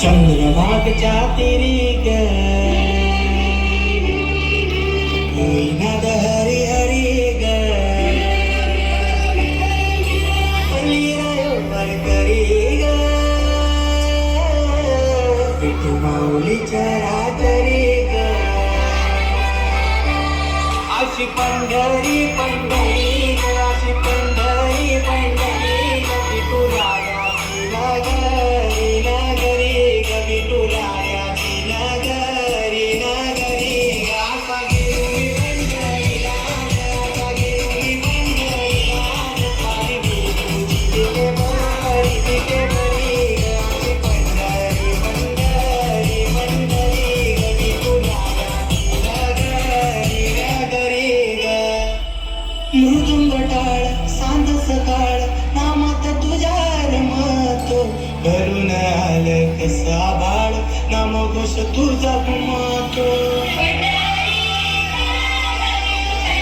चंद्रभागच्या तिरी ग होईनाद हरी हरी ग करी ग विठू माऊलीच्या राजरी ग अशी पंढरी पंढरी ग अशी पंढरी पंढरी ग विठू रायाची नगरी नगरी ग विठू रायाची नगरी नगरी ग असा गेली पंढरीला असा गेली पंढरीला आणि विठूची तिथे बरी ग अशी पंढरी पंढरी पंढरी ग विठू रायाची नगरी नगरी ग मृदुंग टाळ सांज सकाळ नामात तुझ्या रमतो भरून आलं कसा बाळ नाम घोष तुझा कुमातो